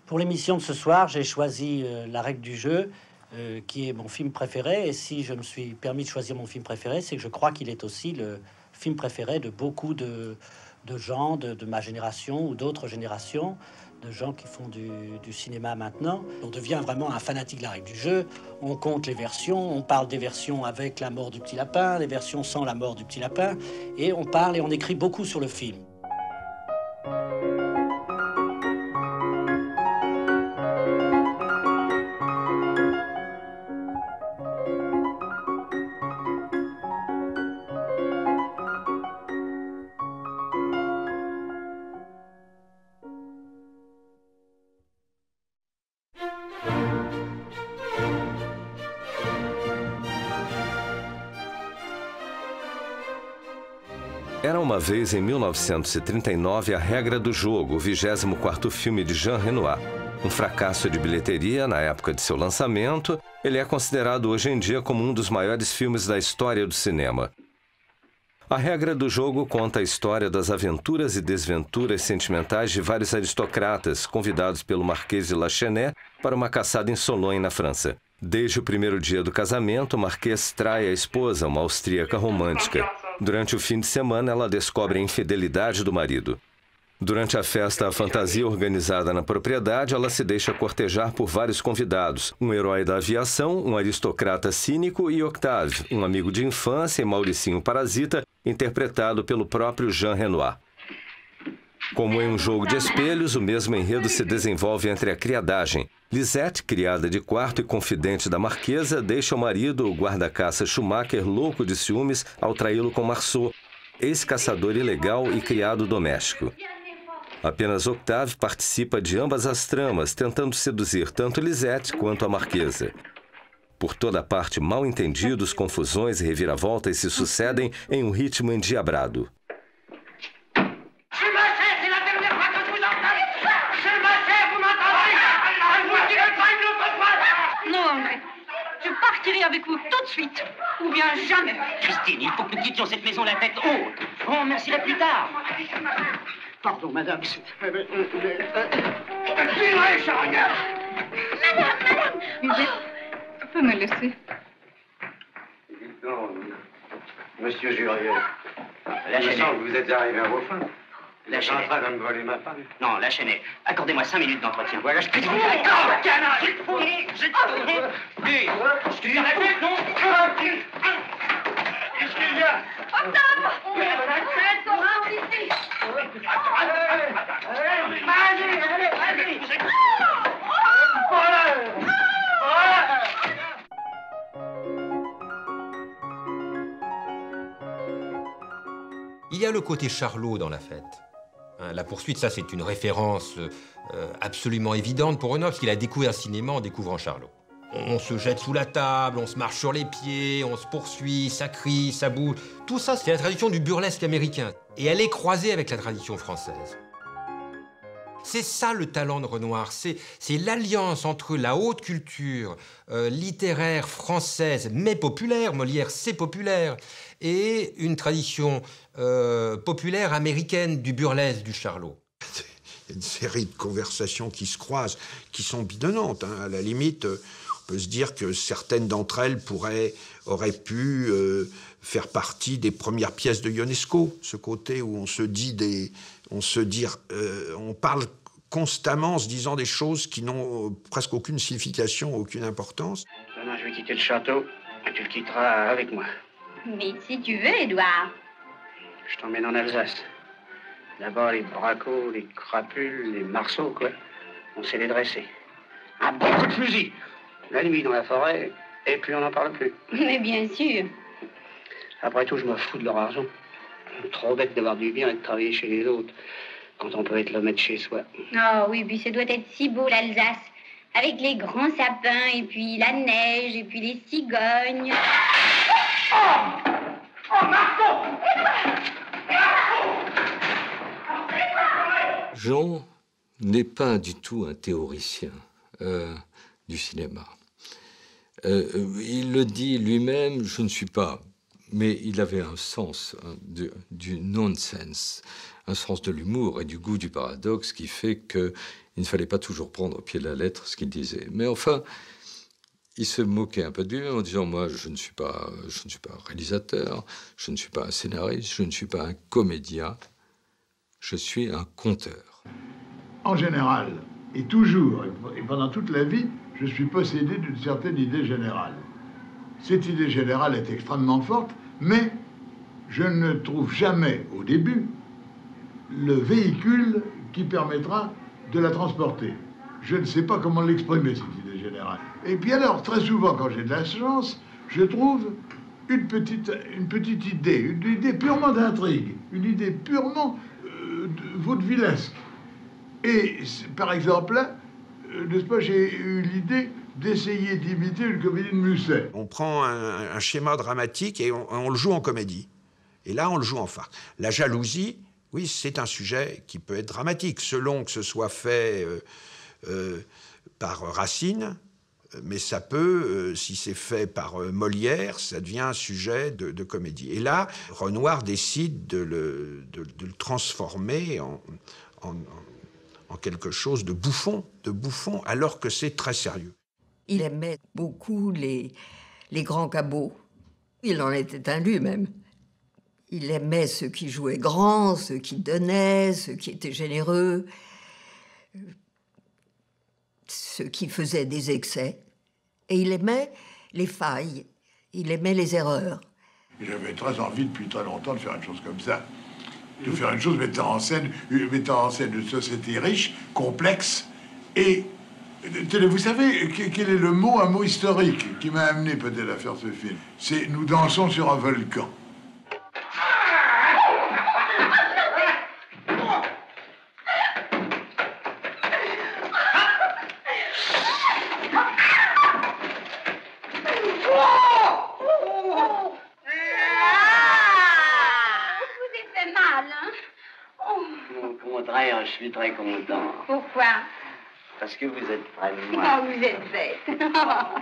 Pour l'émission de ce soir, j'ai choisi La règle du jeu, qui est mon film préféré. Et si je me suis permis de choisir mon film préféré, c'est que je crois qu'il est aussi le film préféré de beaucoup de gens de ma génération ou d'autres générations, de gens qui font du cinéma maintenant. On devient vraiment un fanatique de La règle du jeu. On compte les versions, on parle des versions avec la mort du petit lapin, les versions sans la mort du petit lapin, et on parle et on écrit beaucoup sur le film. Era uma vez, em 1939, A Regra do Jogo, o 24º filme de Jean Renoir. Um fracasso de bilheteria na época de seu lançamento, ele é considerado hoje em dia como um dos maiores filmes da história do cinema. A Regra do Jogo conta a história das aventuras e desventuras sentimentais de vários aristocratas convidados pelo Marquês de Lachenet para uma caçada em Sologne, na França. Desde o primeiro dia do casamento, o Marquês trai a esposa, uma austríaca romântica. Durante o fim de semana, ela descobre a infidelidade do marido. Durante a festa à fantasia organizada na propriedade, ela se deixa cortejar por vários convidados. Um herói da aviação, um aristocrata cínico e Octave, um amigo de infância, e Mauricinho Parasita, interpretado pelo próprio Jean Renoir. Como em um jogo de espelhos, o mesmo enredo se desenvolve entre a criadagem. Lisette, criada de quarto e confidente da marquesa, deixa o marido, o guarda-caça Schumacher, louco de ciúmes ao traí-lo com Marceau, ex-caçador ilegal e criado doméstico. Apenas Octave participa de ambas as tramas, tentando seduzir tanto Lisette quanto a marquesa. Por toda parte, mal-entendidos, confusões e reviravoltas se sucedem em um ritmo endiabrado. Je partirai avec vous tout de suite, ou bien jamais. Christine, il faut que nous quittions cette maison la tête haute. On remerciera plus tard. Pardon, madame. Madame. Je peux me laisser. Dites donc, monsieur Jurier, La je Chenet. sens que vous êtes arrivé à vos fins. Vous La êtes en Chenet. train de me voler ma femme. Non, la Chenet. Accordez-moi 5 minutes d'entretien. Voilà, je te dis. Tu lui répètes, non? Il y a le côté Charlot dans la fête. Hein, la poursuite, ça, c'est une référence absolument évidente pour Renoir, parce qu'il a découvert le cinéma en découvrant Charlot. On se jette sous la table, on se marche sur les pieds, on se poursuit, ça crie, ça bouge. Tout ça, c'est la tradition du burlesque américain. Et elle est croisée avec la tradition française. C'est ça le talent de Renoir, c'est l'alliance entre la haute culture littéraire française, mais populaire, Molière c'est populaire, et une tradition populaire américaine du burlesque, du Charlot. Il y a une série de conversations qui se croisent, qui sont bidonnantes. Hein. À la limite, on peut se dire que certaines d'entre elles auraient pu faire partie des premières pièces de Ionesco. Ce côté où on parle constamment en se disant des choses qui n'ont presque aucune signification, aucune importance. Demain, je vais quitter le château et tu le quitteras avec moi. Mais si tu veux, Édouard. Je t'emmène en Alsace. Là-bas, les bracos, les crapules, les marceaux, quoi. On sait les dresser. Un bon coup de fusil. La nuit dans la forêt, et puis on n'en parle plus. Mais bien sûr. Après tout, je me fous de leur argent. Trop bête d'avoir du bien et de travailler chez les autres, quand on peut être l'homme de chez soi. Oh oui, puis ça doit être si beau, l'Alsace. Avec les grands sapins, et puis la neige, et puis les cigognes. Oh, Marceau! Jean n'est pas du tout un théoricien du cinéma. Il le dit lui-même, je ne suis pas Mais il avait un sens du nonsense, un sens de l'humour et du goût du paradoxe qui fait qu'il ne fallait pas toujours prendre au pied de la lettre ce qu'il disait. Mais enfin, il se moquait un peu de lui-même en disant « Moi, je ne suis pas réalisateur, je ne suis pas un scénariste, je ne suis pas un comédien, je suis un conteur. » En général, et toujours, et pendant toute la vie, je suis possédé d'une certaine idée générale. Cette idée générale est extrêmement forte, mais je ne trouve jamais, au début, le véhicule qui permettra de la transporter. Je ne sais pas comment l'exprimer, cette idée générale. Et puis alors, très souvent, quand j'ai de la chance, je trouve une petite idée, une idée purement d'intrigue, une idée purement vaudevillesque. Et, par exemple, là, n'est-ce pas, j'ai eu l'idée d'essayer d'imiter une comédie de Musset. On prend un schéma dramatique et on le joue en comédie. Et là, on le joue en farce. La jalousie, oui, c'est un sujet qui peut être dramatique, selon que ce soit fait par Racine, mais ça peut, si c'est fait par Molière, ça devient un sujet de comédie. Et là, Renoir décide de le transformer en quelque chose de bouffon, alors que c'est très sérieux. Il aimait beaucoup les grands cabots. Il en était un lui-même. Il aimait ceux qui jouaient grand, ceux qui donnaient, ceux qui étaient généreux, ceux qui faisaient des excès. Et il aimait les failles, il aimait les erreurs. J'avais très envie depuis très longtemps de faire une chose comme ça. De faire une chose mettant en scène une société riche, complexe et... Vous savez, quel est un mot historique qui m'a amené peut-être à faire ce film? C'est « Nous dansons sur un volcan ». Vous êtes fait mal, hein? Au contraire, je suis très content. Pourquoi? Parce que vous êtes près de moi. Ah, vous êtes bête. Edouard,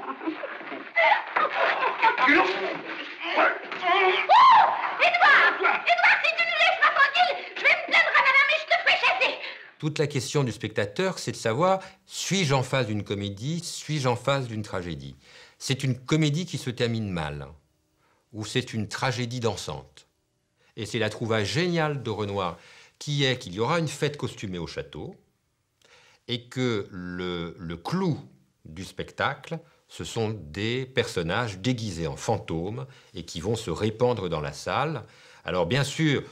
si tu nous laisses pas tranquille, je vais me plaindre à madame et je te ferai chasser. Toute la question du spectateur, c'est de savoir, suis-je en face d'une comédie, suis-je en face d'une tragédie? C'est une comédie qui se termine mal, ou c'est une tragédie dansante. Et c'est la trouvaille géniale de Renoir, qui est qu'il y aura une fête costumée au château, et que le clou du spectacle, ce sont des personnages déguisés en fantômes et qui vont se répandre dans la salle. Alors bien sûr,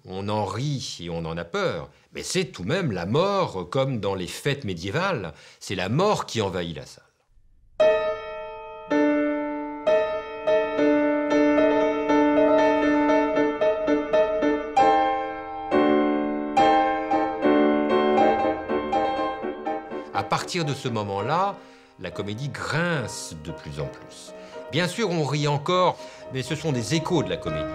on en rit et on en a peur, mais c'est tout de même la mort, comme dans les fêtes médiévales, c'est la mort qui envahit la salle. À partir de ce moment-là, la comédie grince de plus en plus. Bien sûr, on rit encore, mais ce sont des échos de la comédie.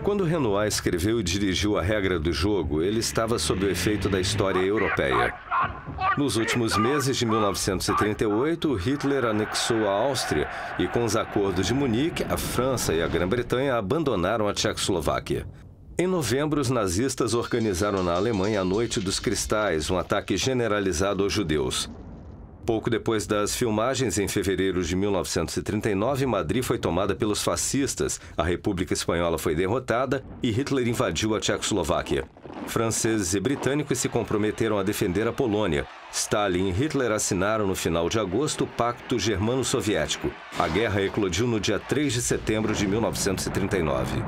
Quando Renoir escreveu e dirigiu A Regra do Jogo, ele estava sob o efeito da história europeia. Nos últimos meses de 1938, Hitler anexou a Áustria e, com os acordos de Munique, a França e a Grã-Bretanha abandonaram a Tchecoslováquia. Em novembro, os nazistas organizaram na Alemanha a Noite dos Cristais, um ataque generalizado aos judeus. Pouco depois das filmagens, em fevereiro de 1939, Madrid foi tomada pelos fascistas, a República Espanhola foi derrotada e Hitler invadiu a Tchecoslováquia. Franceses e britânicos se comprometeram a defender a Polônia. Stalin e Hitler assinaram no final de agosto o Pacto Germano-Soviético. A guerra eclodiu no dia 3 de setembro de 1939.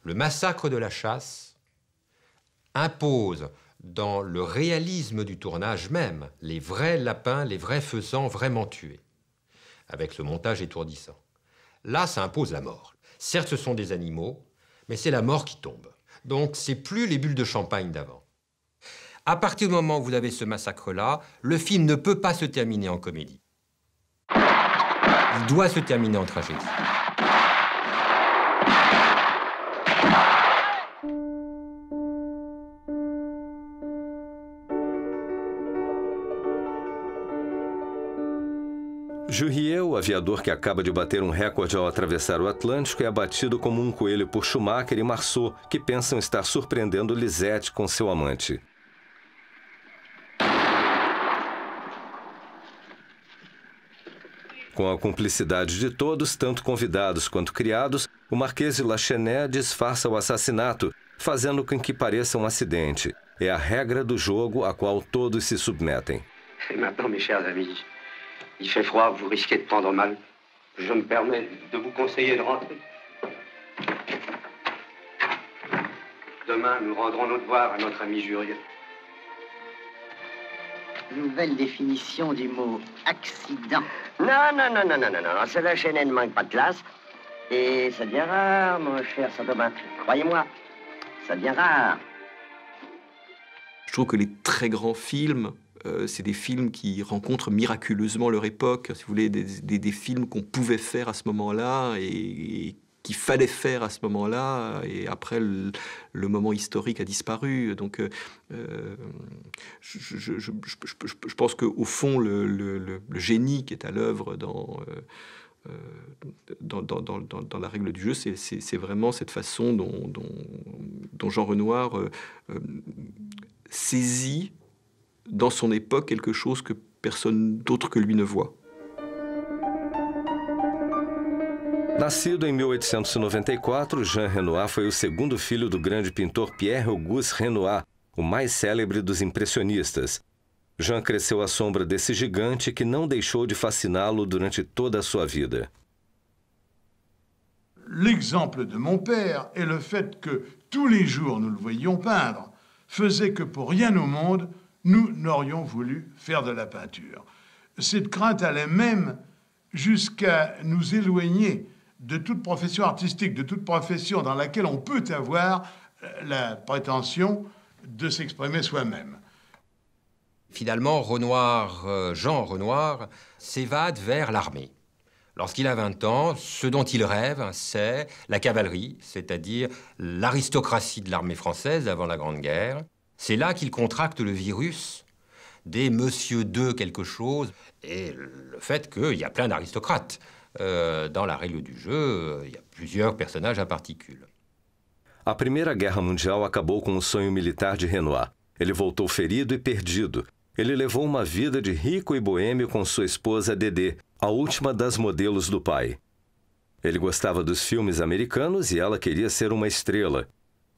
Le massacre de la chasse impose, dans le réalisme du tournage même, les vrais lapins, les vrais faisans vraiment tués, avec ce montage étourdissant. Là, ça impose la mort. Certes, ce sont des animaux, mais c'est la mort qui tombe. Donc, c'est plus les bulles de champagne d'avant. À partir du moment où vous avez ce massacre-là, le film ne peut pas se terminer en comédie. Il doit se terminer en tragédie. Jurrier, o aviador que acaba de bater recorde ao atravessar o Atlântico, é abatido como coelho por Schumacher e Marceau, que pensam estar surpreendendo Lisette com seu amante. Com a cumplicidade de todos, tanto convidados quanto criados, o Marquês de Lachenet disfarça o assassinato, fazendo com que pareça acidente. É a regra do jogo a qual todos se submetem. Et maintenant, mes chers amis, il fait froid, vous risquez de prendre mal. Je me permets de vous conseiller de rentrer. Demain, nous rendrons nos devoirs à notre ami Jurieu. Nouvelle définition du mot accident. Non, ce Lachenet ne manque pas de classe. Et ça devient rare, mon cher Saint-Domingue. Croyez-moi, ça devient rare. Je trouve que les très grands films, c'est des films qui rencontrent miraculeusement leur époque. Si vous voulez, des films qu'on pouvait faire à ce moment-là et qu'il fallait faire à ce moment-là. Et après, le moment historique a disparu. Donc, je pense qu'au fond, le génie qui est à l'œuvre dans la règle du jeu, c'est vraiment cette façon dont Jean Renoir saisit dans son époque quelque chose que personne d'autre que lui ne voit. Nascido em 1894, Jean Renoir foi o segundo filho do grande pintor Pierre-Auguste Renoir, o mais célebre dos impressionistas. Jean cresceu à sombra desse gigante que não deixou de fasciná-lo durante toda a sua vida. L'exemple de mon père et le fait que tous les jours nous le voyions peindre faisait que pour rien au monde, nous n'aurions voulu faire de la peinture. Cette crainte allait même jusqu'à nous éloigner de toute profession artistique, de toute profession dans laquelle on peut avoir la prétention de s'exprimer soi-même. Finalement, Jean Renoir s'évade vers l'armée. Lorsqu'il a 20 ans, ce dont il rêve, c'est la cavalerie, c'est-à-dire l'aristocratie de l'armée française avant la Grande Guerre. C'est là qu'il contracte le virus des Monsieur II quelque chose, et le fait qu'il y a plein d'aristocrates. Dans la règle du jeu, il y a plusieurs personnages à particules. A Primeira Guerra Mundial acabou com o sonho militar de Renoir. Ele voltou ferido e perdido. Ele levou uma vida de rico e boêmio com sua esposa Dédé, a última das modelos do pai. Ele gostava dos filmes americanos e ela queria ser uma estrela.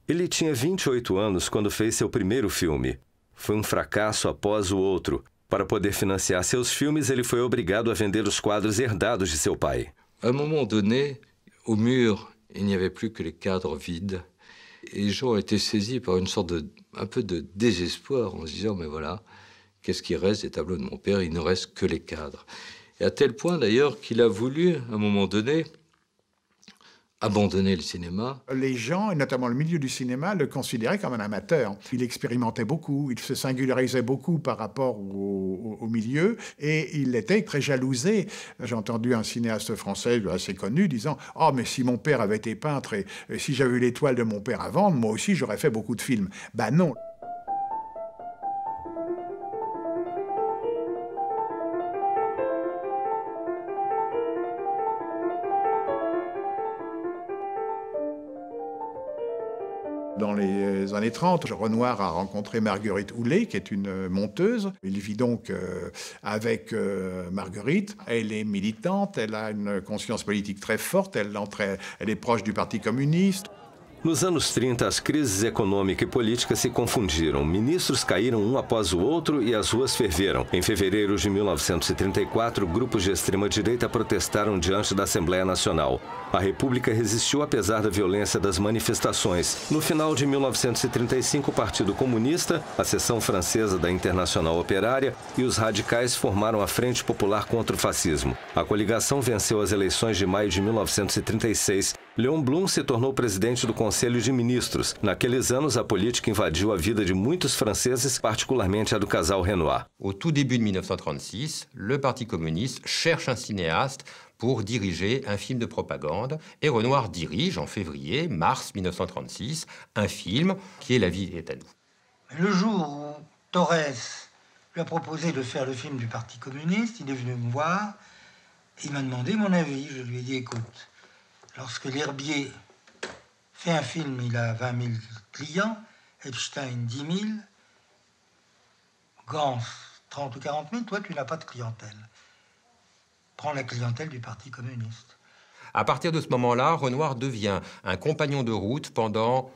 Ele tinha 28 anos quando fez seu primeiro filme. Foi um fracasso após o outro. Para poder financiar seus filmes, ele foi obrigado a vender os quadros herdados de seu pai. À un moment donné, au mur, il n'y avait plus que les cadres vides. Et Jean a été saisi par une sorte un peu de désespoir en se disant, mais voilà, qu'est-ce qui reste des tableaux de mon père? Il ne reste que les cadres. Et à tel point d'ailleurs qu'il a voulu, à un moment donné, abandonner le cinéma. Les gens, et notamment le milieu du cinéma, le considéraient comme un amateur. Il expérimentait beaucoup, il se singularisait beaucoup par rapport au milieu, et il était très jalousé. J'ai entendu un cinéaste français assez connu disant « Oh, mais si mon père avait été peintre et si j'avais eu l'étoile de mon père à vendre, moi aussi j'aurais fait beaucoup de films. » Ben non. Dans les années 30, Renoir a rencontré Marguerite Houlet, qui est une monteuse. Il vit donc avec Marguerite. Elle est militante, elle a une conscience politique très forte, elle est proche du Parti communiste. Nos anos 30, as crises econômica e política se confundiram. Ministros caíram um após o outro e as ruas ferveram. Em fevereiro de 1934, grupos de extrema-direita protestaram diante da Assembleia Nacional. A República resistiu apesar da violência das manifestações. No final de 1935, o Partido Comunista, a seção francesa da Internacional Operária e os radicais formaram a Frente Popular contra o Fascismo. A coligação venceu as eleições de maio de 1936 Léon Blum se tornou presidente do Conselho de Ministros. Naqueles anos, a política invadiu a vida de muitos franceses, particularmente a do casal Renoir. Au tout début de 1936, le Parti communiste cherche un cinéaste pour diriger un film de propagande. Et Renoir dirige en février, mars 1936, un film qui est La vie est à nous. Le jour où Torres lui a proposé de faire le film du Parti communiste, il est venu me voir et il m'a demandé mon avis. Je lui ai dit, écoute, lorsque L'Herbier fait un film, il a 20 000 clients, Epstein 10 000, Gans 30 ou 40 000, toi tu n'as pas de clientèle. Prends la clientèle du Parti communiste. À partir de ce moment-là, Renoir devient un compagnon de route pendant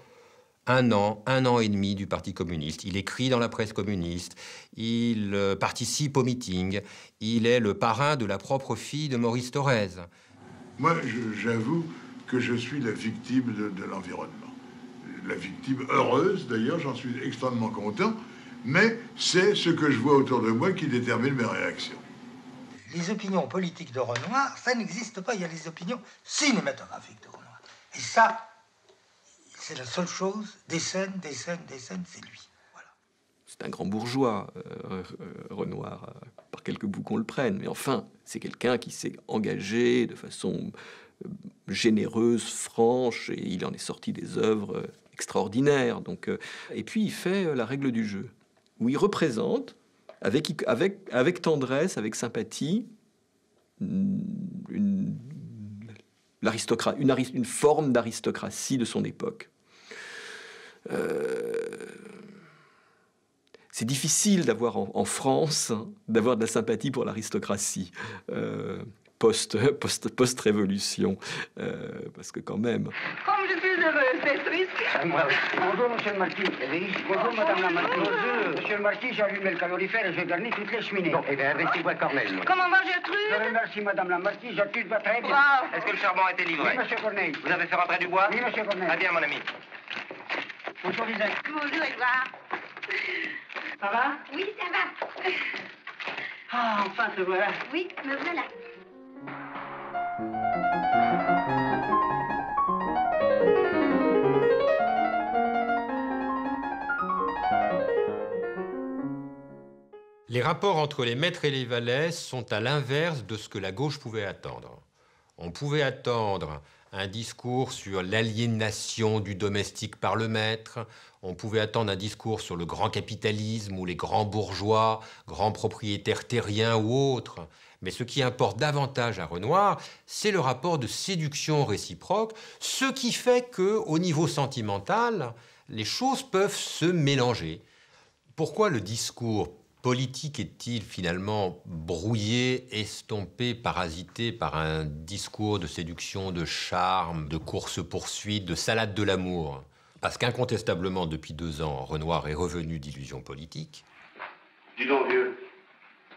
un an et demi du Parti communiste. Il écrit dans la presse communiste, il participe aux meetings, il est le parrain de la propre fille de Maurice Thorez. Moi, j'avoue que je suis la victime de l'environnement. La victime heureuse, d'ailleurs, j'en suis extrêmement content, mais c'est ce que je vois autour de moi qui détermine mes réactions. Les opinions politiques de Renoir, ça n'existe pas. Il y a les opinions cinématographiques de Renoir. Et ça, c'est la seule chose. Des scènes, c'est lui. Voilà. C'est un grand bourgeois, Renoir, par quelque bout qu'on le prenne. Mais enfin, c'est quelqu'un qui s'est engagé de façon généreuse, franche, et il en est sorti des œuvres extraordinaires. Donc, et puis, il fait La règle du jeu, où il représente, avec tendresse, avec sympathie, une forme d'aristocratie de son époque. C'est difficile d'avoir en France, d'avoir de la sympathie pour l'aristocratie post-révolution, parce que quand même... Comme je suis heureuse d'être ici. Moi aussi. Bonjour, monsieur le marquis. Bonjour, madame la marquise. Bonjour. Monsieur le marquis, j'ai allumé le calorifère et j'ai garni toutes les cheminées. Bon, eh bien, restez-moi Corneille. Comment va Gertrude? Je remercie madame la marquise, Gertrude va très bien. Bravo. Est-ce que le charbon a été livré? Oui, monsieur Corneille. Vous avez fait rentrer du bois? Oui, monsieur Corneille. Très bien, mon ami. Bonjour, Lisette. Bonjour, Edouard. Ça va? Oui, ça va. Ah, enfin, te voilà. Oui, me voilà. Les rapports entre les maîtres et les valets sont à l'inverse de ce que la gauche pouvait attendre. On pouvait attendre un discours sur l'aliénation du domestique par le maître, on pouvait attendre un discours sur le grand capitalisme ou les grands bourgeois, grands propriétaires terriens ou autres. Mais ce qui importe davantage à Renoir, c'est le rapport de séduction réciproque, ce qui fait qu'au niveau sentimental, les choses peuvent se mélanger. Pourquoi le discours politique est-il finalement brouillé, estompé, parasité par un discours de séduction, de charme, de course-poursuite, de salade de l'amour? Parce qu'incontestablement, depuis 2 ans, Renoir est revenu d'illusions politiques. Dis donc, vieux,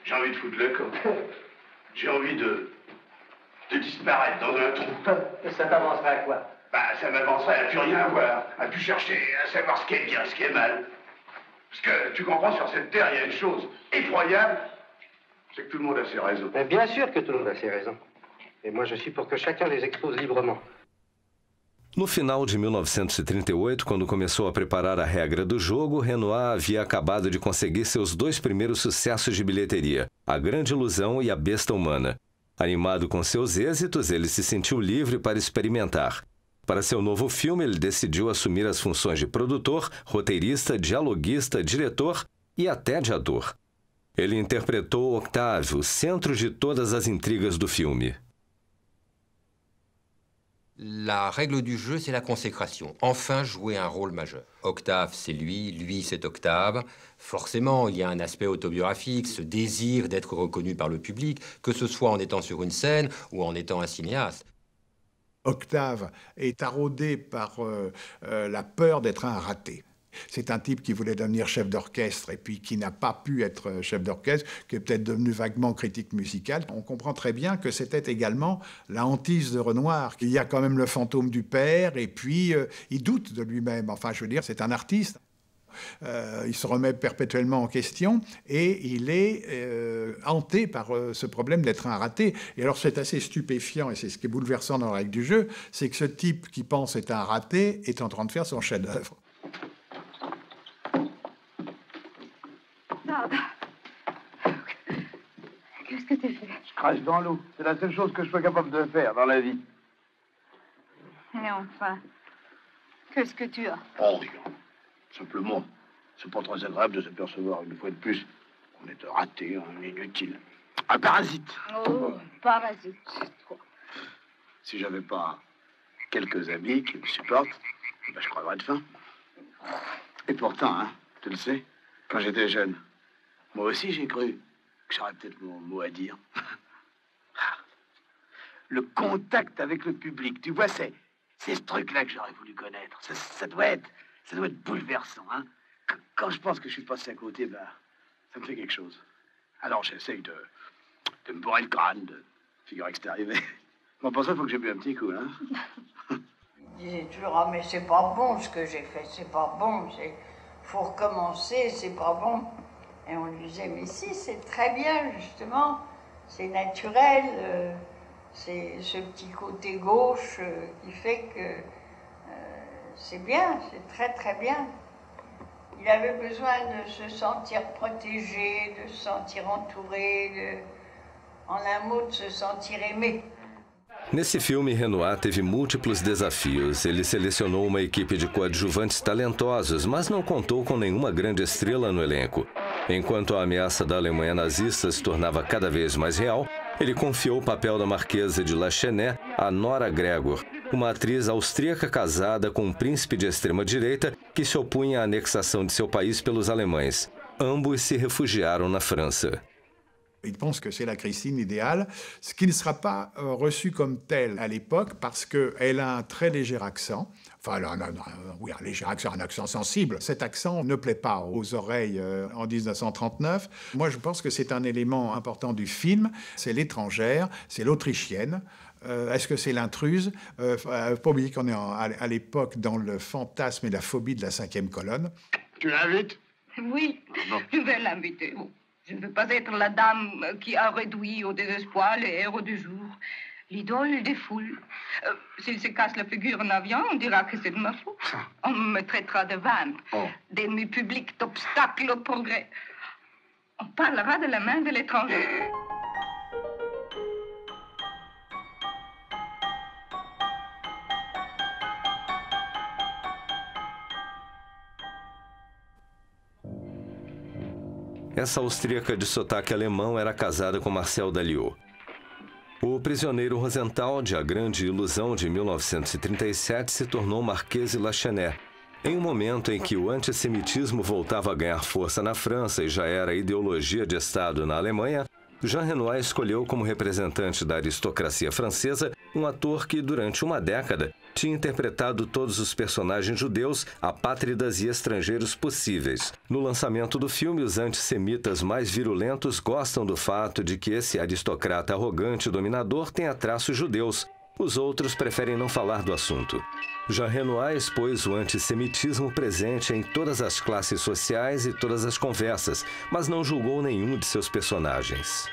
j'ai envie de foutre le camp. J'ai envie de disparaître dans un trou. Et ça t'avancerait à quoi? Bah, ça m'avancerait à plus rien voir, à plus chercher, à savoir ce qui est bien, ce qui est mal. Parce que, tu comprends, sur cette terre, il y a une chose effroyable, c'est que tout le monde a ses raisons. Mais bien sûr que tout le monde a ses raisons. Et moi, je suis pour que chacun les expose librement. No final de 1938, quando começou a preparar a regra do jogo, Renoir havia acabado de conseguir seus 2 primeiros sucessos de bilheteria, A Grande Ilusão e A Besta Humana. Animado com seus êxitos, ele se sentiu livre para experimentar. Para seu novo filme, ele decidiu assumir as funções de produtor, roteirista, dialoguista, diretor e até de ator. Ele interpretou Octave, o centro de todas as intrigas do filme. La règle du jeu, c'est la consécration. Enfin jouer un rôle majeur. Octave, c'est lui c'est Octave. Forcément, il y a un aspect autobiographique, ce désir d'être reconnu par le public, que ce soit en étant sur une scène ou en étant un cinéaste. Octave est taraudé par la peur d'être un raté. C'est un type qui voulait devenir chef d'orchestre et puis qui n'a pas pu être chef d'orchestre, qui est peut-être devenu vaguement critique musical. On comprend très bien que c'était également la hantise de Renoir. Il y a quand même le fantôme du père et puis il doute de lui-même. Enfin, je veux dire, c'est un artiste. Il se remet perpétuellement en question et il est hanté par ce problème d'être un raté. Et alors c'est assez stupéfiant et c'est ce qui est bouleversant dans la règle du jeu, c'est que ce type qui pense être un raté est en train de faire son chef-d'œuvre. Qu'est-ce que tu fais? Je crache dans l'eau. C'est la seule chose que je sois capable de faire dans la vie. Mais enfin, qu'est-ce que tu as? Oh, rien. Simplement, c'est pas très agréable de s'apercevoir une fois de plus qu'on est un raté, un inutile. Un parasite. Oh, parasite. Si j'avais pas quelques amis qui me supportent, ben je creverais de faim. Et pourtant, hein, tu le sais, quand j'étais jeune, moi aussi j'ai cru que j'aurais peut-être mon mot à dire. Le contact avec le public, tu vois, c'est ce truc-là que j'aurais voulu connaître. Ça doit être bouleversant, hein. Quand je pense que je suis passé à côté, ben, ça me fait quelque chose. Alors j'essaye de me bourrer le crâne, de figurer que c'est arrivé. Bon, pour ça, il faut que j'ai bu un petit coup, hein. Il disait toujours, ah mais c'est pas bon ce que j'ai fait, c'est pas bon, faut recommencer, c'est pas bon. Et on lui disait, mais si, c'est très bien, justement, c'est naturel, c'est ce petit côté gauche qui fait que c'est bien, c'est très très bien. Il avait besoin de se sentir protégé, de se sentir entouré, en un mot, de se sentir aimé. Nesse filme, Renoir teve múltiplos desafios. Ele selecionou uma equipe de coadjuvantes talentosos, mas não contou com nenhuma grande estrela no elenco. Enquanto a ameaça da Alemanha nazista se tornava cada vez mais real, ele confiou o papel da Marquesa de Lachenet a Nora Gregor, uma atriz austríaca casada com um príncipe de extrema-direita que se opunha à anexação de seu país pelos alemães. Ambos se refugiaram na França. Il pense que c'est la Christine idéale, ce qui ne sera pas reçu comme tel à l'époque parce qu'elle a un très léger accent. Enfin, elle a un léger accent, un accent sensible. Cet accent ne plaît pas aux oreilles en 1939. Moi, je pense que c'est un élément important du film. C'est l'étrangère, c'est l'autrichienne. Est-ce que c'est l'intruse? Pas oublier qu'on est à l'époque dans le fantasme et la phobie de la 5e colonne. Tu l'invites? Oui, je vais l'inviter. Je ne veux pas être la dame qui a réduit au désespoir les héros du jour, l'idole des foules. S'il se casse la figure en avion, on dira que c'est de ma faute. On me traitera de vanne, d'ennemi public, d'obstacle au progrès. On parlera de la main de l'étranger. Essa austríaca de sotaque alemão era casada com Marcel Dalliot. O Prisioneiro Rosenthal, de A Grande Ilusão, de 1937, se tornou Marquesa de Lachenet. Em um momento em que o antissemitismo voltava a ganhar força na França e já era ideologia de Estado na Alemanha, Jean Renoir escolheu como representante da aristocracia francesa um ator que, durante uma década, tinha interpretado todos os personagens judeus, apátridas e estrangeiros possíveis. No lançamento do filme, os antissemitas mais virulentos gostam do fato de que esse aristocrata arrogante e dominador tenha traços judeus. Os outros preferem não falar do assunto. Jean Renoir expôs o antissemitismo presente em todas as classes sociais e todas as conversas, mas não julgou nenhum de seus personagens.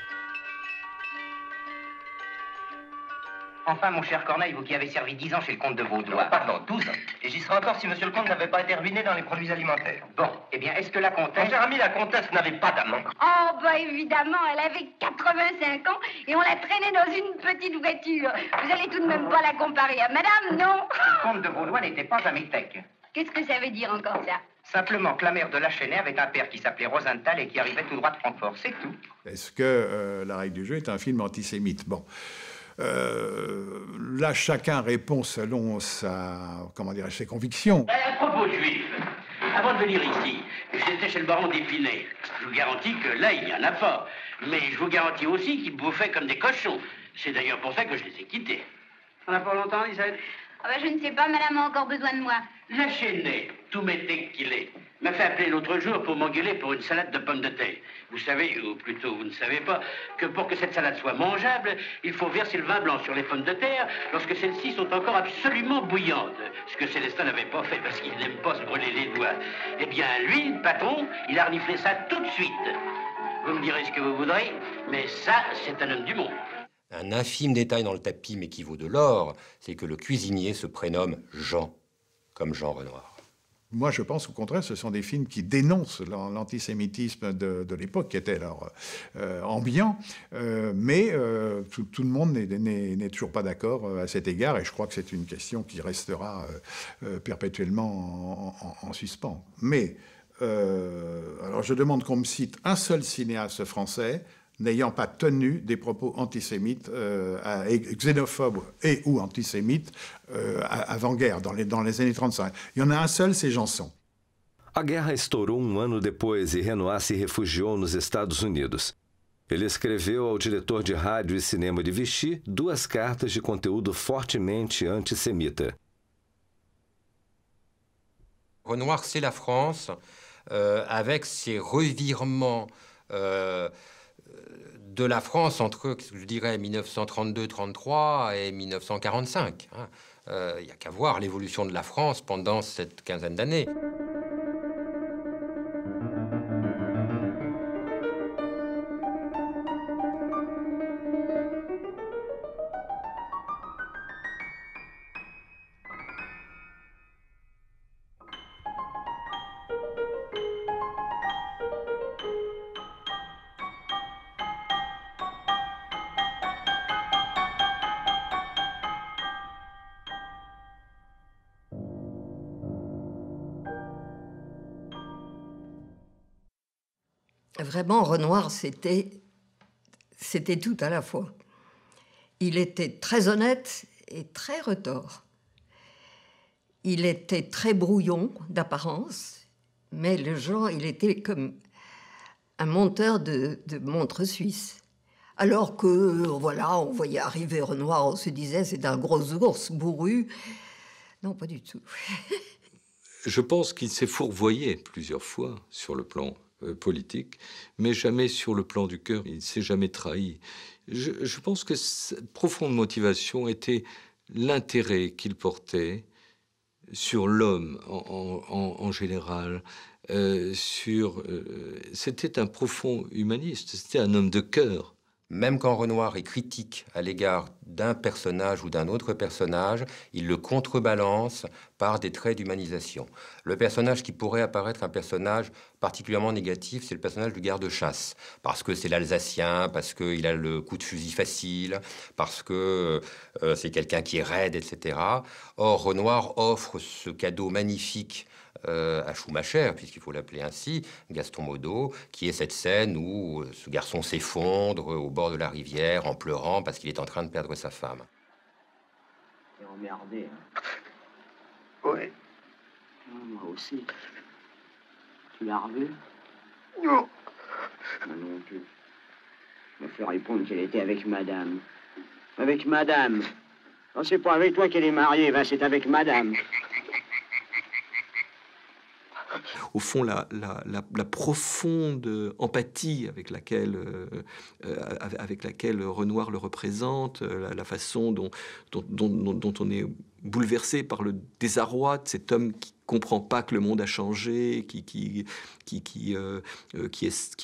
Enfin, mon cher Corneille, vous qui avez servi 10 ans chez le comte de Vaudois. Pardon, 12 ans. Et j'y serais encore si monsieur le comte n'avait pas été ruiné dans les produits alimentaires. Bon, eh bien, est-ce que la comtesse... Mon cher ami, la comtesse n'avait pas d'amant. Oh, bah évidemment, elle avait 85 ans et on l'a traînée dans une petite voiture. Vous allez tout de même pas la comparer à madame, non? Le comte de Vaudois n'était pas un métèque. Qu'est-ce que ça veut dire encore, ça? Simplement que la mère de Lachenet avait un père qui s'appelait Rosenthal et qui arrivait tout droit de Francfort, c'est tout. Est-ce que La Règle du jeu est un film antisémite? Bon. Là, chacun répond selon ses convictions. À propos de juifs, avant de venir ici, j'étais chez le baron d'Épinay. Je vous garantis que là, il n'y en a pas. Mais je vous garantis aussi qu'ils bouffaient comme des cochons. C'est d'ailleurs pour ça que je les ai quittés. On n'a pas longtemps, Lisette? Ah bah, je ne sais pas, madame a encore besoin de moi. Lachenet, tout métèque qu'il est. m'a fait appeler l'autre jour pour m'engueuler pour une salade de pommes de terre. Vous savez, ou plutôt vous ne savez pas, que pour que cette salade soit mangeable, il faut verser le vin blanc sur les pommes de terre lorsque celles-ci sont encore absolument bouillantes. Ce que Célestin n'avait pas fait parce qu'il n'aime pas se brûler les doigts. Eh bien, lui, le patron, il a reniflé ça tout de suite. Vous me direz ce que vous voudrez, mais ça, c'est un homme du monde. Un infime détail dans le tapis, mais qui vaut de l'or, c'est que le cuisinier se prénomme Jean, comme Jean Renoir. Moi, je pense au contraire, ce sont des films qui dénoncent l'antisémitisme de l'époque, qui était alors ambiant, mais tout le monde n'est toujours pas d'accord à cet égard, et je crois que c'est une question qui restera perpétuellement en suspens. Mais, alors je demande qu'on me cite un seul cinéaste français n'ayant pas tenu des propos antisémites, xénophobes et ou antisémites avant-guerre, dans les années 35. Il y en a un seul, c'est Janson. A guerra estourou ano depois e Renoir se refugiou nos Estados Unidos. Ele escreveu ao diretor de rádio e cinema de Vichy 2 cartas de conteúdo fortemente antissemita. Renoir, c'est la France, avec ses revirements de la France entre, je dirais, 1932-33 et 1945. Il n'y a qu'à voir l'évolution de la France pendant cette quinzaine d'années. Vraiment, Renoir, c'était tout à la fois. Il était très honnête et très retors. Il était très brouillon d'apparence, mais le genre, il était comme un monteur de montres suisses. Alors que, voilà, on voyait arriver Renoir, on se disait, c'est un gros ours bourru. Non, pas du tout. Je pense qu'il s'est fourvoyé plusieurs fois sur le plan politique, mais jamais sur le plan du cœur. Il ne s'est jamais trahi. Je pense que cette profonde motivation était l'intérêt qu'il portait sur l'homme en général. C'était un profond humaniste, c'était un homme de cœur. Même quand Renoir est critique à l'égard d'un personnage ou d'un autre personnage, il le contrebalance par des traits d'humanisation. Le personnage qui pourrait apparaître un personnage particulièrement négatif, c'est le personnage du garde-chasse. Parce que c'est l'Alsacien, parce qu'il a le coup de fusil facile, parce que c'est quelqu'un qui est raide, etc. Or, Renoir offre ce cadeau magnifique à Schumacher, puisqu'il faut l'appeler ainsi, Gaston Modo, qui est cette scène où ce garçon s'effondre au bord de la rivière en pleurant parce qu'il est en train de perdre sa femme. T'es emmerdé, hein? Ouais. Moi aussi. Tu l'as revu? Non. Moi non plus. Je me fais répondre qu'elle était avec madame. Avec madame. Non, c'est pas avec toi qu'elle est mariée, ben c'est avec madame. Au fond, la profonde empathie avec laquelle Renoir le représente, la façon dont on est bouleversé par le désarroi de cet homme qui comprend pas que le monde a changé, qui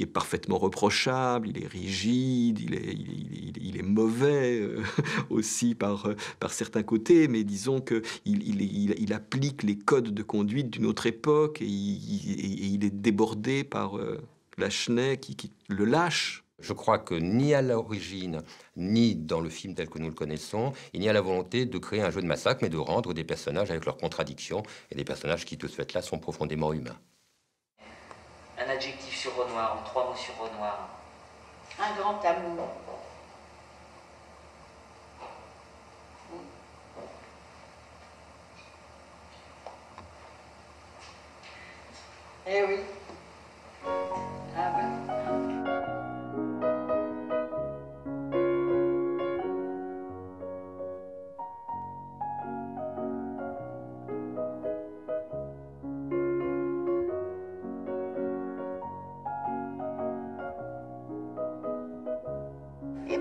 est parfaitement reprochable, il est rigide, il est mauvais aussi par certains côtés, mais disons que il applique les codes de conduite d'une autre époque et il est débordé par Lachenay qui le lâche. Je crois que ni à l'origine, ni dans le film tel que nous le connaissons, il n'y a la volonté de créer un jeu de massacre, mais de rendre des personnages avec leurs contradictions, et des personnages qui, de ce fait-là, sont profondément humains. Un adjectif sur Renoir, en 3 mots sur Renoir. Un grand amour. Eh oui. Ah ben.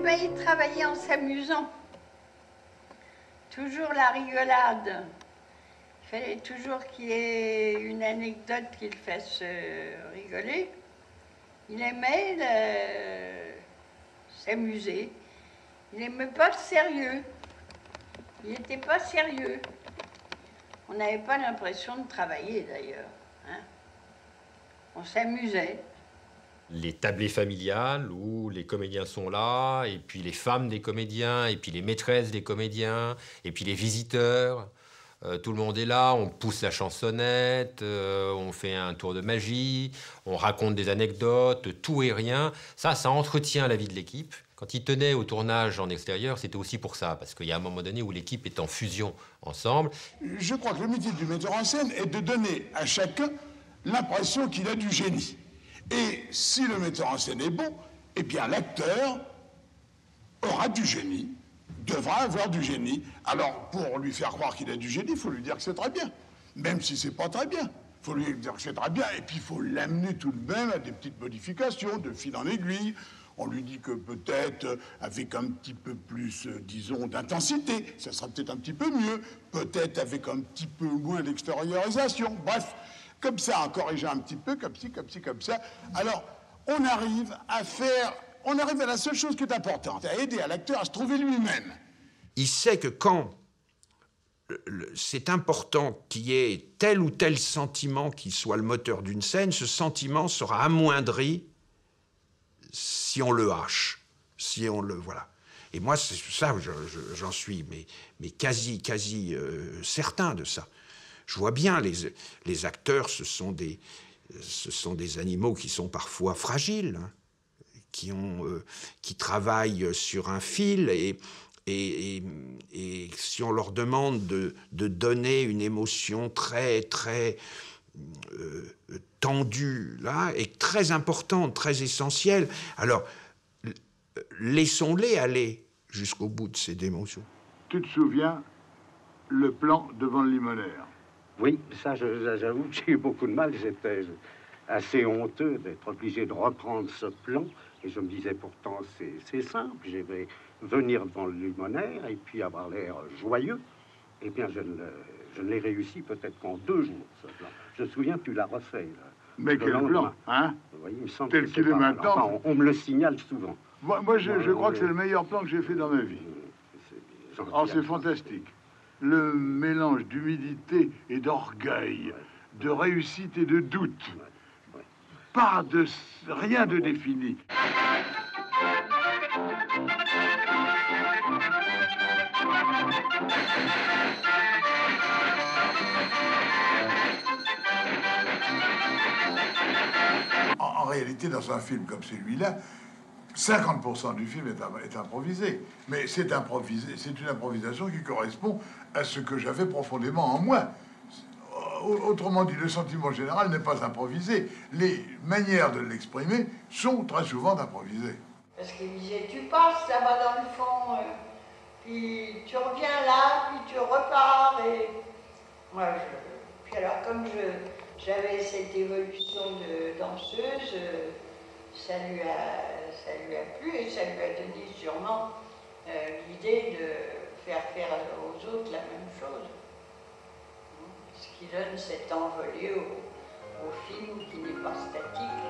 ben, il travaillait en s'amusant. Toujours la rigolade. Il fallait toujours qu'il y ait une anecdote qui le fasse rigoler. Il aimait s'amuser. Il n'aimait pas le sérieux. Il n'était pas sérieux. On n'avait pas l'impression de travailler, d'ailleurs. Hein. On s'amusait. Les tablées familiales où les comédiens sont là, et puis les femmes des comédiens, et puis les maîtresses des comédiens, et puis les visiteurs. Tout le monde est là, on pousse la chansonnette, on fait un tour de magie, on raconte des anecdotes, tout et rien. Ça entretient la vie de l'équipe. Quand il tenait au tournage en extérieur, c'était aussi pour ça, parce qu'il y a un moment donné où l'équipe est en fusion ensemble. Je crois que le métier du metteur en scène est de donner à chacun l'impression qu'il a du génie. Et si le metteur en scène est bon, eh bien l'acteur aura du génie, devra avoir du génie. Alors, pour lui faire croire qu'il a du génie, il faut lui dire que c'est très bien. Même si c'est pas très bien. Il faut lui dire que c'est très bien. Et puis, il faut l'amener tout de même à des petites modifications, de fil en aiguille. On lui dit que peut-être, avec un petit peu plus, disons, d'intensité, ça sera peut-être un petit peu mieux. Peut-être avec un petit peu moins d'extériorisation. Bref, comme ça, en corrigeant un petit peu, comme ci, comme ci, comme ça. Alors, on arrive à la seule chose qui est importante, à aider à l'acteur à se trouver lui-même. Il sait que quand c'est important qu'il y ait tel ou tel sentiment qui soit le moteur d'une scène, ce sentiment sera amoindri si on le hache, si on le... Voilà. Et moi, c'est ça, j'en suis mais quasi certain de ça. Je vois bien, les acteurs, ce sont des animaux qui sont parfois fragiles, hein, qui travaillent sur un fil, et si on leur demande de donner une émotion très tendue, là, et très importante, très essentielle, alors laissons-les aller jusqu'au bout de ces émotions. Tu te souviens, le plan devant le limonaire? Oui, ça, j'avoue que j'ai eu beaucoup de mal. J'étais assez honteux d'être obligé de reprendre ce plan. Et je me disais, pourtant, c'est simple. Je vais venir devant le limonaire et puis avoir l'air joyeux. Eh bien, je ne l'ai réussi peut-être qu'en 2 jours, ce plan. Je me souviens, tu l'as refait. Là, mais quel plan, hein? Oui, il me semble tel qu'il est maintenant. Enfin, on me le signale souvent. Moi, je crois que c'est le meilleur plan que j'ai fait dans ma vie. Oh, c'est fantastique. Le mélange d'humilité et d'orgueil, de réussite et de doute. Pas de rien de défini. En réalité, dans un film comme celui-là, 50% du film est improvisé. Mais c'est une improvisation qui correspond à ce que j'avais profondément en moi. Autrement dit, le sentiment général n'est pas improvisé. Les manières de l'exprimer sont très souvent improvisées. Parce qu'il me disait, tu passes là-bas dans le fond, puis tu reviens là, puis tu repars. Et moi, puis alors, comme j'avais cette évolution de danseuse, ça lui a plu et ça lui a donné sûrement l'idée de faire aux autres la même chose. Ce qui donne cet envolé au film qui n'est pas statique.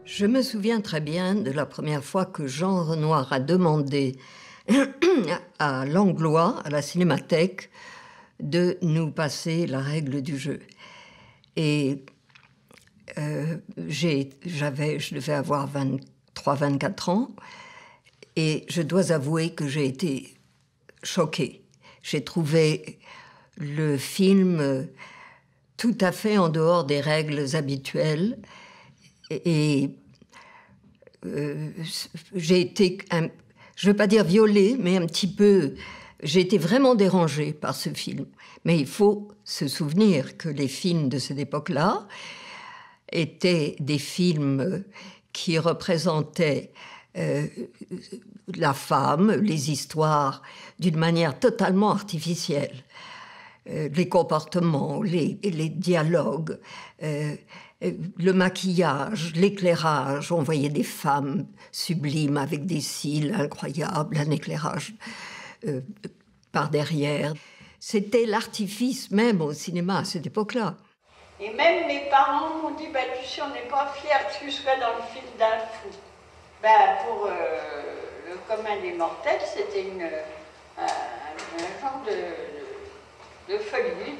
Je me souviens très bien de la première fois que Jean Renoir a demandé à Langlois, à la Cinémathèque, de nous passer la règle du jeu. Et je devais avoir 23-24 ans, et je dois avouer que j'ai été choquée. J'ai trouvé le film tout à fait en dehors des règles habituelles, et j'ai été, je ne veux pas dire violée, mais un petit peu... J'ai été vraiment dérangée par ce film. Mais il faut se souvenir que les films de cette époque-là étaient des films qui représentaient la femme, les histoires, d'une manière totalement artificielle. Les comportements, les dialogues, le maquillage, l'éclairage. On voyait des femmes sublimes avec des cils incroyables, un éclairage par derrière. C'était l'artifice même au cinéma à cette époque-là. Et même mes parents m'ont dit, bah, tu sais, on n'est pas fiers que tu sois dans le film d'un fou. Ben, pour le commun des mortels, c'était un genre de folie,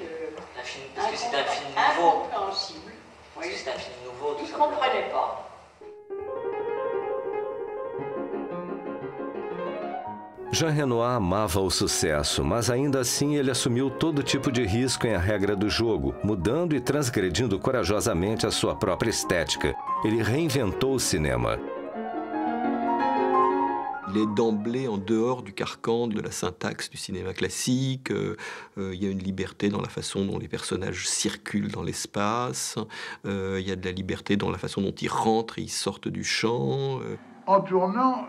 parce que c'était un film nouveau. Incompréhensible. Parce que c'était un film nouveau, tout Ils ne comprenaient pas. Jean Renoir amava o sucesso, mas ainda assim ele assumiu todo tipo de risco em A Regra do Jogo, mudando e transgredindo corajosamente a sua própria estética. Ele reinventou o cinema. Il est d'emblée en dehors du carcan de la syntaxe du cinéma classique. Il y a une liberté dans la façon dont les personnages circulent dans l'espace. Il y a de la liberté dans la façon dont ils rentrent et ils sortent du champ. En tournant,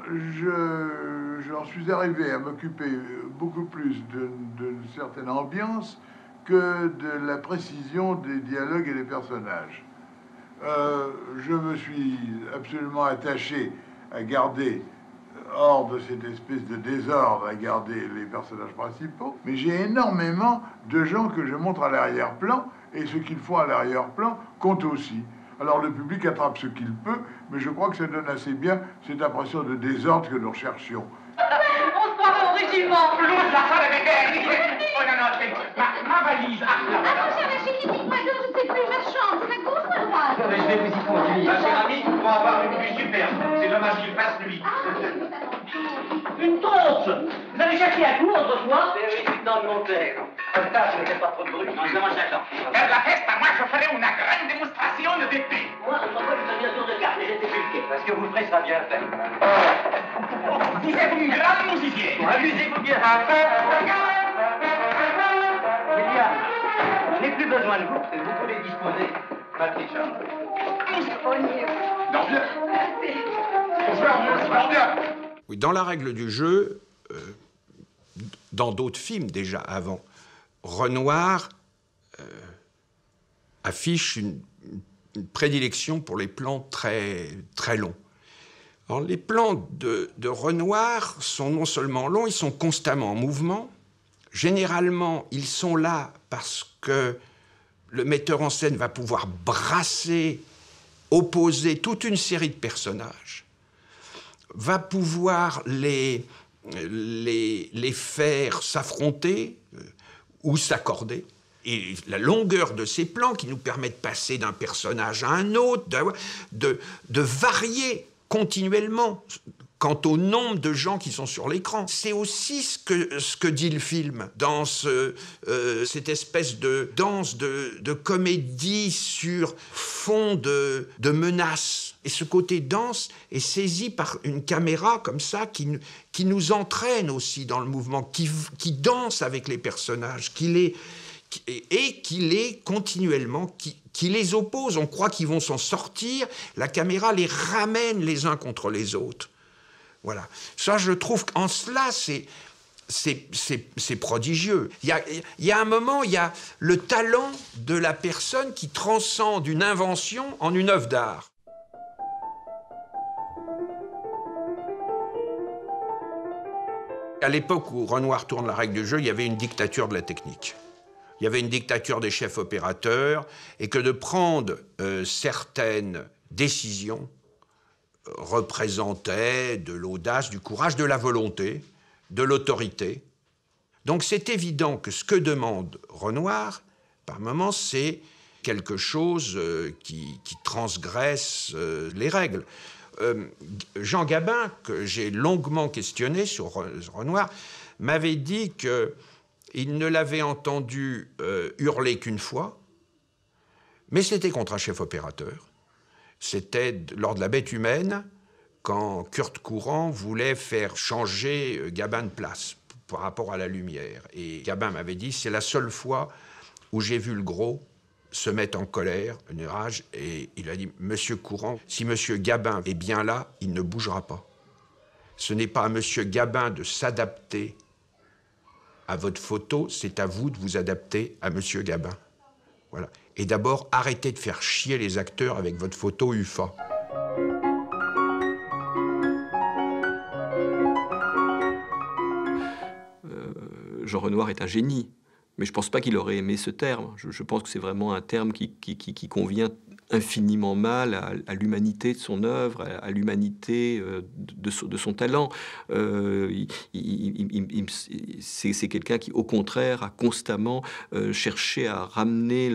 j'en suis arrivé à m'occuper beaucoup plus d'une certaine ambiance que de la précision des dialogues et des personnages. Je me suis absolument attaché à garder, hors de cette espèce de désordre, à garder les personnages principaux, mais j'ai énormément de gens que je montre à l'arrière-plan, et ce qu'ils font à l'arrière-plan compte aussi. Alors le public attrape ce qu'il peut, mais je crois que ça donne assez bien cette impression de désordre que nous recherchions. On se croirait au régiment. Ma valise. Attention, ma chérie, dites-moi donc, je ne sais plus, ma chambre, c'est à gauche ou à droite? Je vais vous y conduire. Ma chère amie, pour avoir une vue superbe. C'est dommage qu'il fasse nuit. Une tonte! Vous avez cherché à tout autrefois? Oui, c'est dans le montaire. Comme ça, je ne fais pas trop de bruit. Non, je demande chacun. Per la festa, moi, je ferai une grande démonstration d'épée. Moi, autrefois, je faisais un tour de carte et j'étais bulqué. Parce que vous le ferez sera bien fait. Vous êtes une grande musicienne. Amusez-vous bien. William, je n'ai plus besoin de vous. Vous pouvez disposer, ma petite chambre. Oui, dans La Règle du jeu, dans d'autres films déjà avant, Renoir affiche une prédilection pour les plans très, très longs. Alors, les plans de Renoir sont non seulement longs, ils sont constamment en mouvement. Généralement, ils sont là parce que le metteur en scène va pouvoir brasser, opposer toute une série de personnages, va pouvoir les faire s'affronter ou s'accorder. Et la longueur de ces plans qui nous permet de passer d'un personnage à un autre, de varier continuellement quant au nombre de gens qui sont sur l'écran. C'est aussi ce que dit le film dans cette espèce de danse, de comédie sur fond de menace. Et ce côté danse est saisi par une caméra comme ça qui nous entraîne aussi dans le mouvement, qui danse avec les personnages, qui les continuellement, qui les oppose. On croit qu'ils vont s'en sortir, la caméra les ramène les uns contre les autres. Voilà. Ça, je trouve qu'en cela, c'est prodigieux. Il y a un moment, il y a le talent de la personne qui transcende une invention en une œuvre d'art. À l'époque où Renoir tourne La Règle du jeu, il y avait une dictature de la technique. Il y avait une dictature des chefs opérateurs, et que de prendre certaines décisions représentait de l'audace, du courage, de la volonté, de l'autorité. Donc c'est évident que ce que demande Renoir, par moments, c'est quelque chose qui transgresse les règles. Jean Gabin, que j'ai longuement questionné sur Renoir, m'avait dit qu'il ne l'avait entendu hurler qu'une fois, mais c'était contre un chef opérateur. C'était lors de La Bête humaine, quand Kurt Courant voulait faire changer Gabin de place par rapport à la lumière. Et Gabin m'avait dit, c'est la seule fois où j'ai vu le gros se mettre en colère, une rage, et il a dit, Monsieur Courant, si Monsieur Gabin est bien là, il ne bougera pas. Ce n'est pas à Monsieur Gabin de s'adapter à votre photo, c'est à vous de vous adapter à Monsieur Gabin. Voilà. Et d'abord, arrêtez de faire chier les acteurs avec votre photo UFA. Jean Renoir est un génie, mais je ne pense pas qu'il aurait aimé ce terme. Je pense que c'est vraiment un terme qui convient infiniment mal à l'humanité de son œuvre, à l'humanité de son talent. C'est quelqu'un qui, au contraire, a constamment cherché à ramener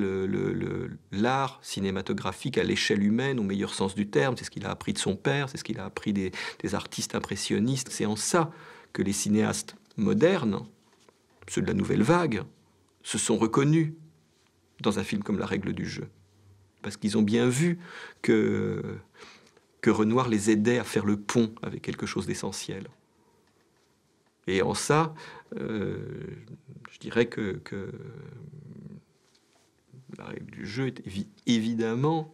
l'art cinématographique à l'échelle humaine, au meilleur sens du terme. C'est ce qu'il a appris de son père, c'est ce qu'il a appris des artistes impressionnistes. C'est en ça que les cinéastes modernes, ceux de la nouvelle vague, se sont reconnus dans un film comme La Règle du jeu. Parce qu'ils ont bien vu que Renoir les aidait à faire le pont avec quelque chose d'essentiel. Et en ça, je dirais que La Règle du jeu est évidemment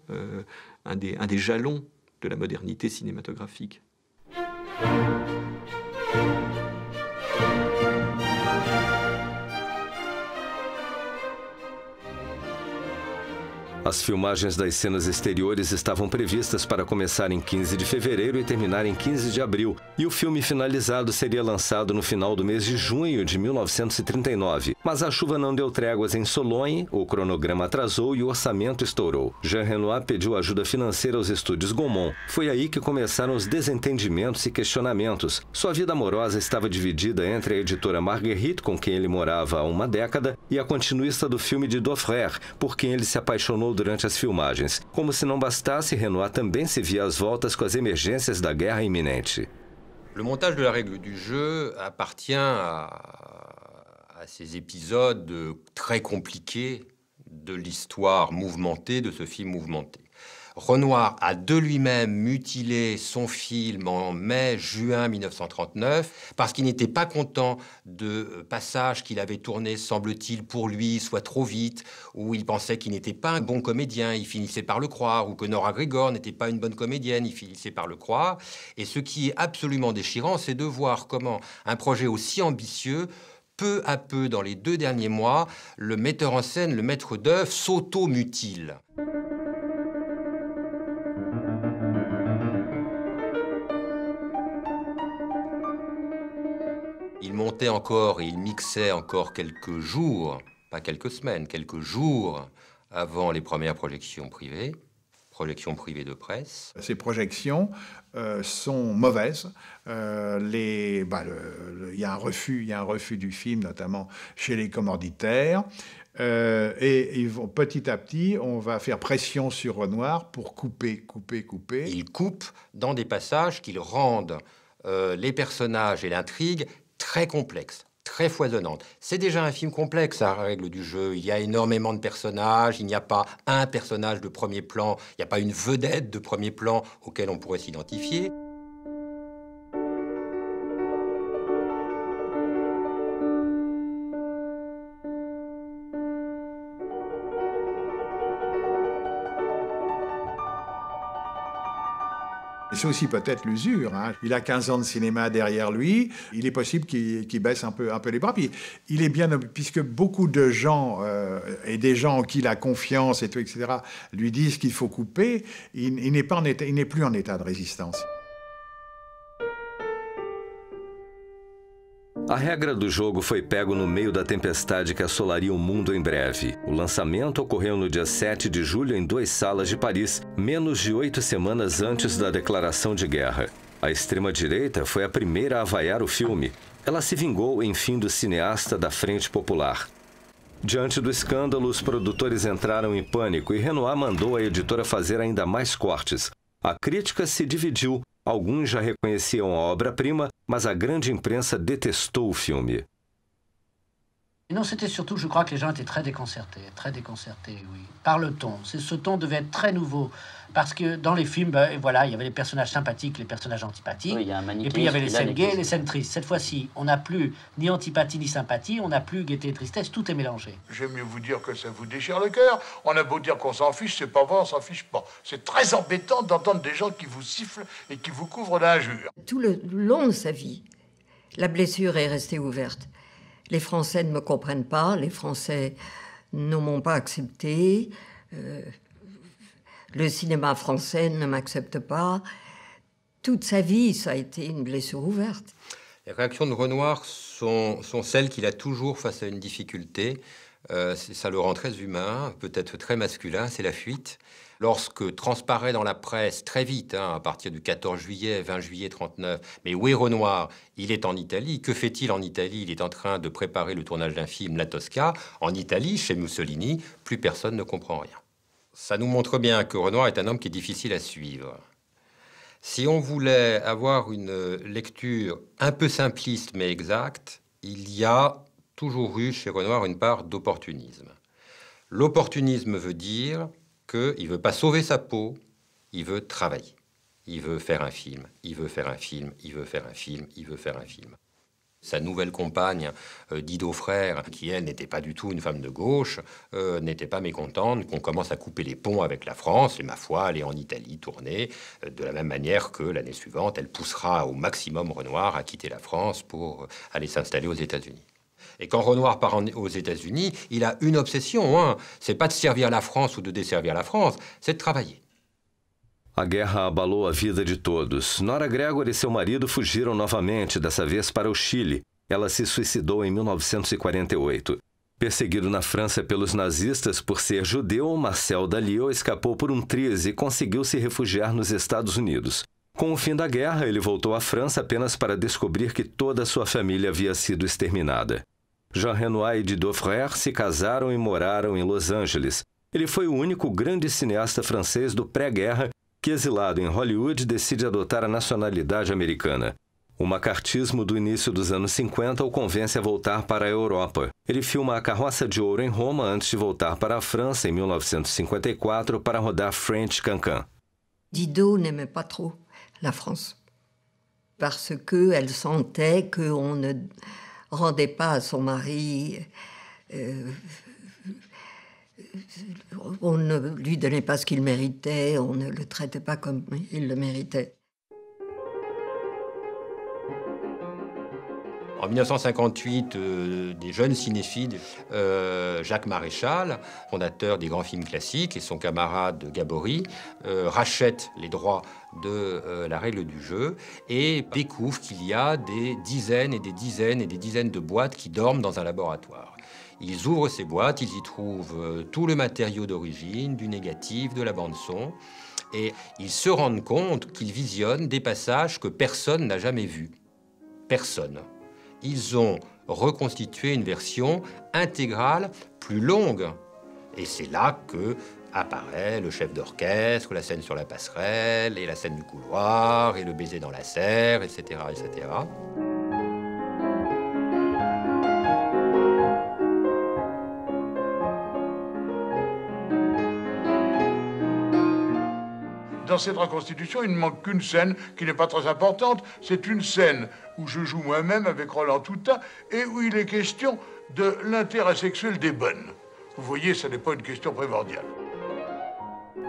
un des jalons de la modernité cinématographique. As filmagens das cenas exteriores estavam previstas para começar em 15 de fevereiro e terminar em 15 de abril, e o filme finalizado seria lançado no final do mês de junho de 1939. Mas a chuva não deu tréguas em Sologne, o cronograma atrasou e o orçamento estourou. Jean Renoir pediu ajuda financeira aos estúdios Gaumont. Foi aí que começaram os desentendimentos e questionamentos. Sua vida amorosa estava dividida entre a editora Marguerite, com quem ele morava há uma década, e a continuista do filme de Daufrère, por quem ele se apaixonou durante as filmagens. Como se não bastasse, Renoir também se via às voltas com as emergências da guerra iminente. Le montage de La Règle du jeu appartient à ces épisodes très compliqués de l'histoire mouvementée, de ce film mouvementé. Renoir a de lui-même mutilé son film en mai-juin 1939 parce qu'il n'était pas content de passages qu'il avait tournés, semble-t-il, pour lui, soit trop vite, où il pensait qu'il n'était pas un bon comédien, il finissait par le croire, ou que Nora Grigor n'était pas une bonne comédienne, il finissait par le croire. Et ce qui est absolument déchirant, c'est de voir comment un projet aussi ambitieux, peu à peu, dans les 2 derniers mois, le metteur en scène, le maître d'œuvre, s'auto-mutile. Il montait encore et il mixait encore quelques jours, pas quelques semaines, quelques jours avant les premières projections privées de presse. Ces projections sont mauvaises. Il y a un refus du film, notamment chez les commanditaires. Et petit à petit, on va faire pression sur Renoir pour couper. Il coupe dans des passages qui rendent les personnages et l'intrigue très complexes, très foisonnantes. C'est déjà un film complexe, à la règle du jeu. Il y a énormément de personnages, il n'y a pas un personnage de premier plan, il n'y a pas une vedette de premier plan auquel on pourrait s'identifier. C'est aussi peut-être l'usure. Hein. Il a 15 ans de cinéma derrière lui. Il est possible qu'il baisse un peu les bras. Puis il est bien, puisque beaucoup de gens et des gens en qui il a confiance et tout, etc., lui disent qu'il faut couper. Il n'est plus en état de résistance. A regra do jogo foi pego no meio da tempestade que assolaria o mundo em breve. O lançamento ocorreu no dia 7 de julho em 2 salas de Paris, menos de 8 semanas antes da declaração de guerra. A extrema-direita foi a primeira a vaiar o filme. Ela se vingou, enfim, do cineasta da Frente Popular. Diante do escândalo, os produtores entraram em pânico e Renoir mandou a editora fazer ainda mais cortes. A crítica se dividiu. Alguns já reconheciam a obra-prima, mas a grande imprensa detestou o filme. Non, c'était surtout, je crois que les gens étaient très déconcertés, oui. Par le ton. Ce ton devait être très nouveau. Parce que dans les films, voilà, il y avait les personnages sympathiques, les personnages antipathiques. Oui, il y a un et puis il y avait les scènes gaies, les les scènes tristes. Cette fois-ci, on n'a plus ni antipathie ni sympathie, on n'a plus gaieté et tristesse, tout est mélangé. J'aime mieux vous dire que ça vous déchire le cœur. On a beau dire qu'on s'en fiche, c'est pas vrai, on s'en fiche pas. C'est très embêtant d'entendre des gens qui vous sifflent et qui vous couvrent d'injures. Tout le long de sa vie, la blessure est restée ouverte. Les Français ne me comprennent pas, les Français ne m'ont pas accepté, le cinéma français ne m'accepte pas. Toute sa vie, ça a été une blessure ouverte. Les réactions de Renoir sont celles qu'il a toujours face à une difficulté. Ça le rend très humain, peut-être très masculin, c'est la fuite. Lorsque transparaît dans la presse, très vite, à partir du 14 juillet, 20 juillet 39, mais où est Renoir? Il est en Italie. Que fait-il en Italie? Il est en train de préparer le tournage d'un film, La Tosca. En Italie, chez Mussolini, plus personne ne comprend rien. Ça nous montre bien que Renoir est un homme qui est difficile à suivre. Si on voulait avoir une lecture un peu simpliste mais exacte, il y a toujours eu chez Renoir une part d'opportunisme. L'opportunisme veut dire qu'il ne veut pas sauver sa peau, il veut travailler. Il veut faire un film, il veut faire un film, il veut faire un film, il veut faire un film. Sa nouvelle compagne, Dido Frère, qui elle n'était pas du tout une femme de gauche, n'était pas mécontente qu'on commence à couper les ponts avec la France. Et ma foi, elle est en Italie tournée, de la même manière que l'année suivante, elle poussera au maximum Renoir à quitter la France pour aller s'installer aux États-Unis. Et quand Renoir part aux États-Unis, il a une obsession, c'est pas de servir la France ou de desservir la France, c'est de travailler. A guerra abalou a vida de todos. Nora Gregor e seu marido fugiram novamente, dessa vez para o Chile. Ela se suicidou em 1948. Perseguido na França pelos nazistas por ser judeu, Marcel Dalliot escapou por triz e conseguiu se refugiar nos Estados Unidos. Com o fim da guerra, ele voltou à França apenas para descobrir que toda a sua família havia sido exterminada. Jean Renoir e Dido Frère se casaram e moraram em Los Angeles. Ele foi o único grande cineasta francês do pré-guerra que, exilado em Hollywood, decide adotar a nacionalidade americana. O macartismo do início dos anos 50 o convence a voltar para a Europa. Ele filma A Carroça de Ouro em Roma antes de voltar para a França em 1954 para rodar French Cancan. Dido n'aimait pas trop la France parce qu'elle sentait qu'on ne rendait pas à son mari, on ne lui donnait pas ce qu'il méritait, on ne le traitait pas comme il le méritait. En 1958, des jeunes cinéphiles, Jacques Maréchal, fondateur des grands films classiques, et son camarade Gabory, rachètent les droits de La Règle du jeu et découvrent qu'il y a des dizaines et des dizaines et des dizaines de boîtes qui dorment dans un laboratoire. Ils ouvrent ces boîtes, ils y trouvent tout le matériau d'origine, du négatif, de la bande-son, et ils se rendent compte qu'ils visionnent des passages que personne n'a jamais vus. Personne. Ils ont reconstitué une version intégrale, plus longue. Et c'est là que apparaît le chef d'orchestre, la scène sur la passerelle, et la scène du couloir, et le baiser dans la serre, etc., etc. Dans cette reconstitution, il ne manque qu'une scène qui n'est pas très importante. C'est une scène où je joue moi-même avec Roland Toutat et où il est question de l'intérêt sexuel des bonnes. Vous voyez, ce n'est pas une question primordiale.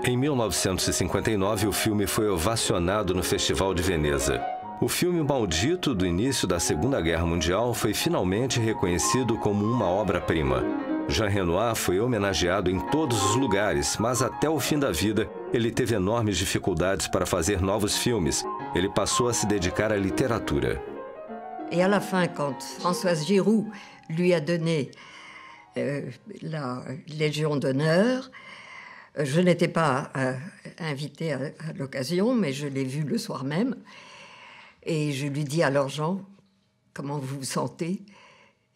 Em 1959, o filme foi ovacionado no Festival de Veneza. O filme maldito do início da Segunda Guerra Mundial foi finalmente reconhecido como uma obra-prima. Jean Renoir foi homenageado em todos os lugares, mas até o fim da vida, ele teve enormes dificuldades para fazer novos filmes. Ele passou a se dedicar à littérature. Et à la fin, quand Françoise Giroud lui a donné la Légion d'honneur, je n'étais pas invitée à l'occasion, mais je l'ai vue le soir même. Et je lui dis, alors Jean, comment vous vous sentez?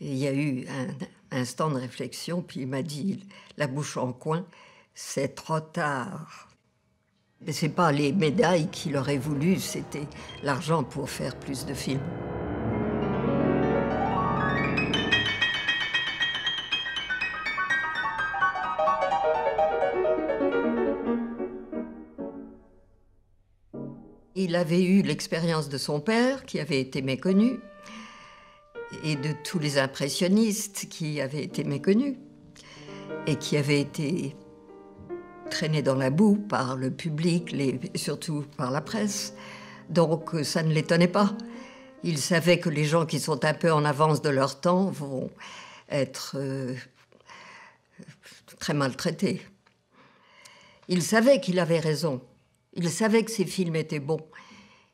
Et il y a eu un instant de réflexion, puis il m'a dit, la bouche en coin, c'est trop tard. Mais c'est pas les médailles qu'il aurait voulu, c'était l'argent pour faire plus de films. Il avait eu l'expérience de son père, qui avait été méconnu, et de tous les impressionnistes qui avaient été méconnus, et qui avaient été traînés dans la boue par le public, surtout par la presse. Donc ça ne l'étonnait pas. Il savait que les gens qui sont un peu en avance de leur temps vont être très maltraités. Il savait qu'il avait raison. Il savait que ses films étaient bons.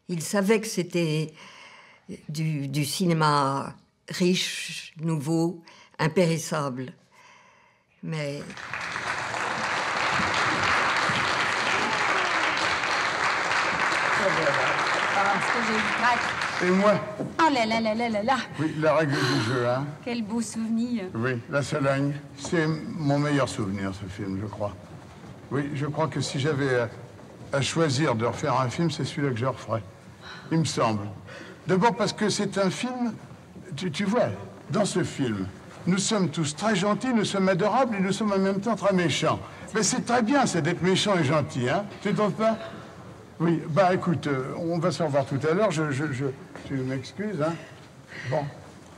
Il savait que c'était du cinéma riche, nouveau, impérissable. Mais... Et moi? Oh là là là là là là. Oui, la règle du jeu, hein. Quel beau souvenir. Oui, La Sologne. C'est mon meilleur souvenir, ce film, je crois. Oui, je crois que si j'avais à choisir de refaire un film, c'est celui-là que je referais. Il me semble. D'abord parce que c'est un film... Tu vois, dans ce film, nous sommes tous très gentils, nous sommes adorables et nous sommes en même temps très méchants. Mais c'est très bien, c'est d'être méchant et gentil, hein. Tu ne trouves pas? Oui, bah écoute, on va se revoir tout à l'heure, tu m'excuses, hein. Bon.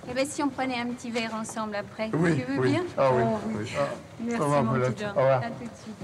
Eh bien, si on prenait un petit verre ensemble après, Oui, tu veux oui. bien? Ah oui, Oh, oui. Ah. Merci, Au revoir, mon Paulette. petit John. Au revoir. À tout de suite.